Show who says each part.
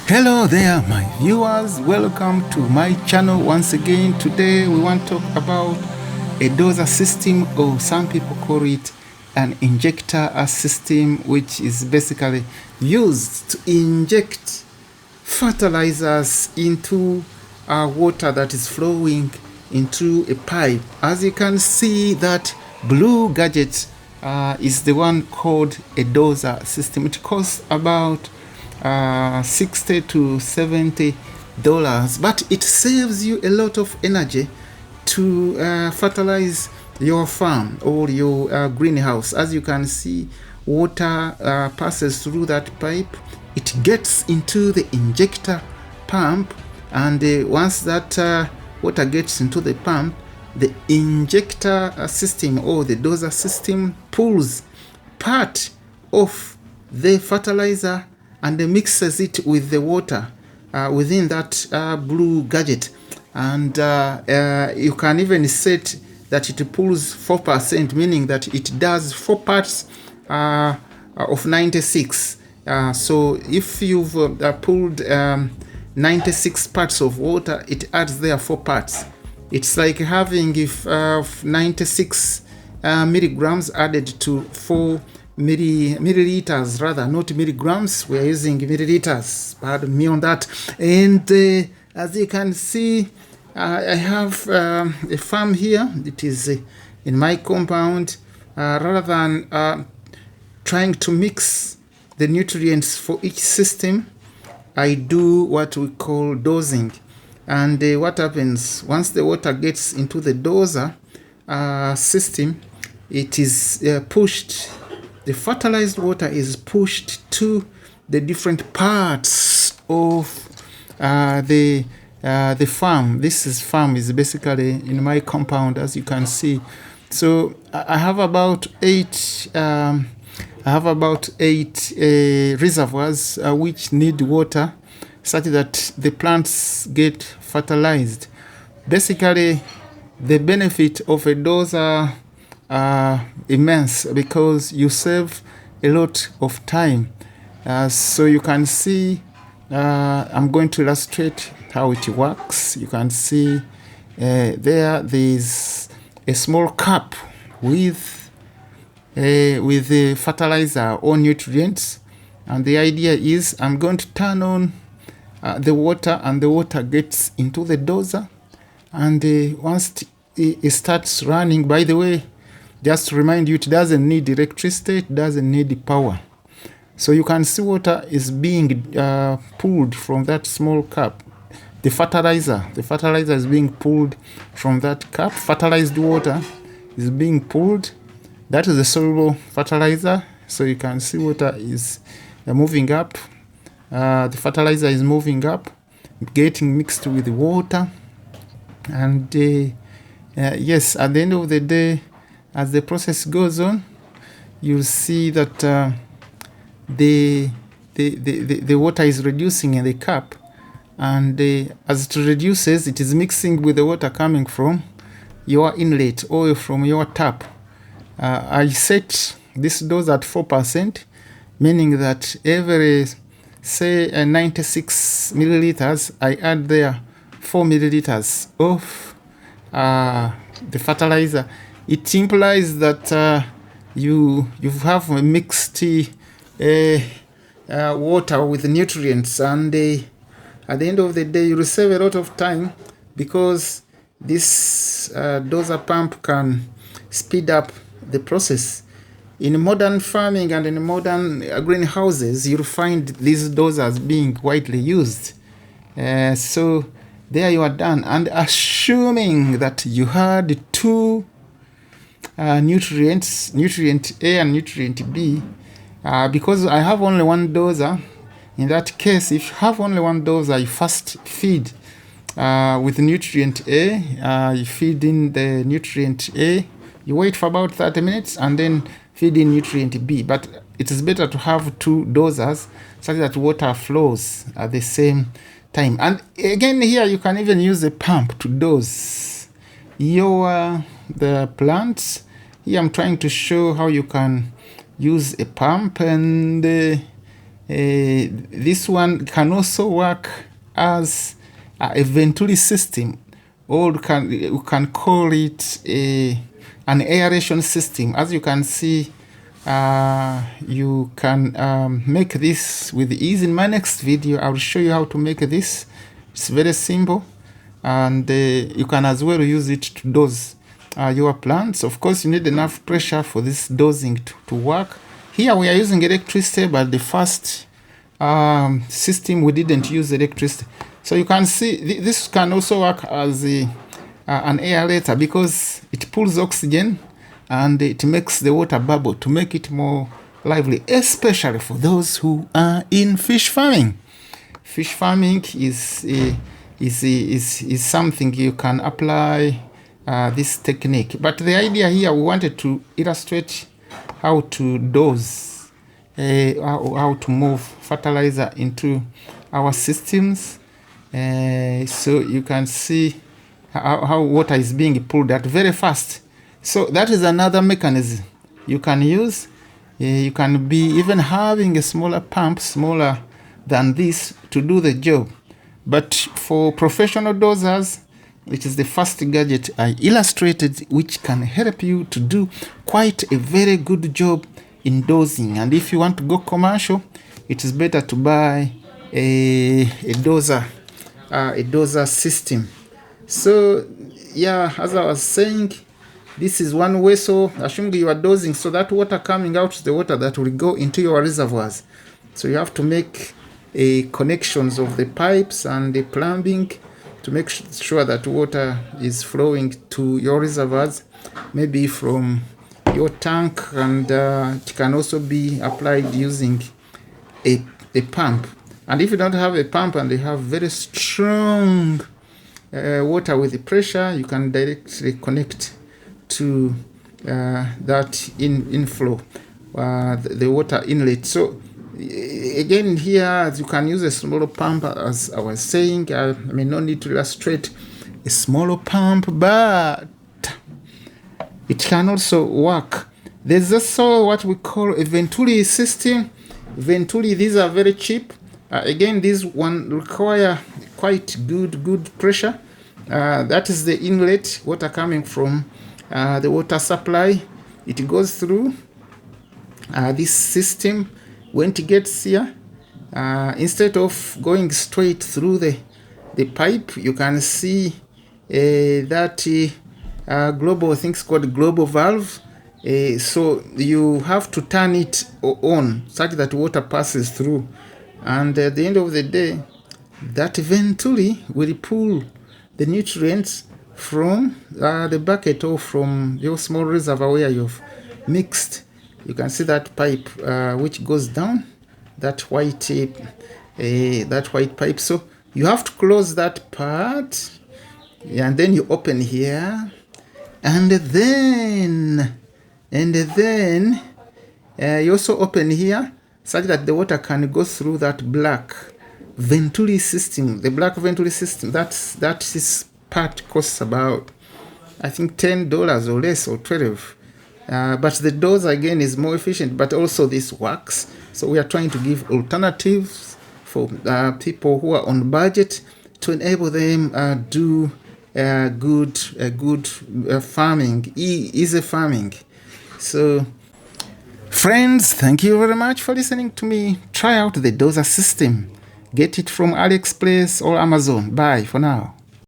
Speaker 1: Hello there my viewers, welcome to my channel once again. Today we want to talk about a dozer system, or some people call it an injector system, which is basically used to inject fertilizers into water that is flowing into a pipe. As you can see, that blue gadget is the one called a dozer system. It costs about $60 to $70, but it saves you a lot of energy to fertilize your farm or your greenhouse. As you can see, water passes through that pipe. It gets into the injector pump, and once that water gets into the pump, the injector system or the dozer system pulls part of the fertilizer and mixes it with the water within that blue gadget. And you can even set that it pulls 4%, meaning that it does 4 parts of 96. So if you've pulled 96 parts of water, it adds there 4 parts. It's like having if 96 milligrams added to 4 milliliters, rather, not milligrams. We are using milliliters, pardon me on that. And as you can see, I have a farm here. It is in my compound. Rather than trying to mix the nutrients for each system, I do what we call dosing. And what happens once the water gets into the dozer system, it is pushed. The fertilized water is pushed to the different parts of the farm. This farm is basically in my compound, as you can see. So I have about eight reservoirs which need water, such that the plants get fertilized. Basically, the benefit of a dozer immense, because you save a lot of time. So you can see, I'm going to illustrate how it works. You can see there's a small cup with the fertilizer or nutrients, and the idea is I'm going to turn on the water, and the water gets into the dozer, and once it starts running, by the way, just to remind you, it doesn't need electricity, it doesn't need power. So you can see water is being pulled from that small cup. The fertilizer is being pulled from that cup. Fertilized water is being pulled. That is the soluble fertilizer. So you can see water is moving up. The fertilizer is moving up, getting mixed with the water. And yes, at the end of the day, as the process goes on, you'll see that the water is reducing in the cup, and as it reduces, it is mixing with the water coming from your inlet or from your tap. I set this dose at 4%, meaning that every, say, 96 milliliters, I add there 4 milliliters of the fertilizer. It implies that you have a mixed water with nutrients, and at the end of the day, you will save a lot of time, because this dozer pump can speed up the process. In modern farming and in modern greenhouses, you'll find these dozers being widely used. So there you are done. And assuming that you had two nutrients, nutrient A and nutrient B, because I have only one dozer. In that case, if you have only one dozer, you first feed with nutrient A. You feed in the nutrient A, you wait for about 30 minutes, and then feed in nutrient B. But it is better to have two dozers, such that water flows at the same time. And again, here you can even use a pump to dose the plants. Here I'm trying to show how you can use a pump, and This one can also work as a Venturi system, or you can call it an aeration system. As you can see, you can make this with ease. In my next video, I will show you how to make this. It's very simple, and you can as well use it to dose your plants. Of course, you need enough pressure for this dosing to work. Here we are using electricity, but the first system we didn't use electricity. So you can see this can also work as an aerator, because it pulls oxygen and it makes the water bubble to make it more lively, especially for those who are in fish farming. Fish farming is something you can apply this technique. But the idea here, we wanted to illustrate how to dose, how to move fertilizer into our systems. So you can see how water is being pulled out very fast. So that is another mechanism you can use. You can be even having a smaller pump, smaller than this, to do the job. But for professional dosers, it is the first gadget I illustrated, which can help you to do quite a very good job in dosing. And if you want to go commercial, it is better to buy a dozer system. So yeah, as I was saying, this is one way. So assuming you are dosing, so that water coming out is the water that will go into your reservoirs. So you have to make connections of the pipes and the plumbing to make sure that water is flowing to your reservoirs, maybe from your tank, and it can also be applied using a pump. And if you don't have a pump and you have very strong water with the pressure, you can directly connect to that inflow, the water inlet. So again, here you can use a smaller pump, as I was saying. I may not need to illustrate a smaller pump, but it can also work. There's also what we call a Venturi system. Venturi, these are very cheap. Again, these one require quite good pressure. That is the inlet, water coming from the water supply. It goes through this system. When it gets here, instead of going straight through the pipe, you can see that global things called global valve. So you have to turn it on such that water passes through, and at the end of the day, that Venturi will pull the nutrients from the bucket or from your small reservoir where you've mixed. You can see that pipe which goes down, that white pipe. So you have to close that part, and then you open here, and then you also open here, such that the water can go through that black Venturi system. The black Venturi system, that is part costs about, I think, $10 or less, or $12. But the dose again is more efficient, but also this works. So we are trying to give alternatives for people who are on budget, to enable them do good farming, easy farming. So friends, thank you very much for listening to me. Try out the dozer system. Get it from AliExpress or Amazon. Bye for now.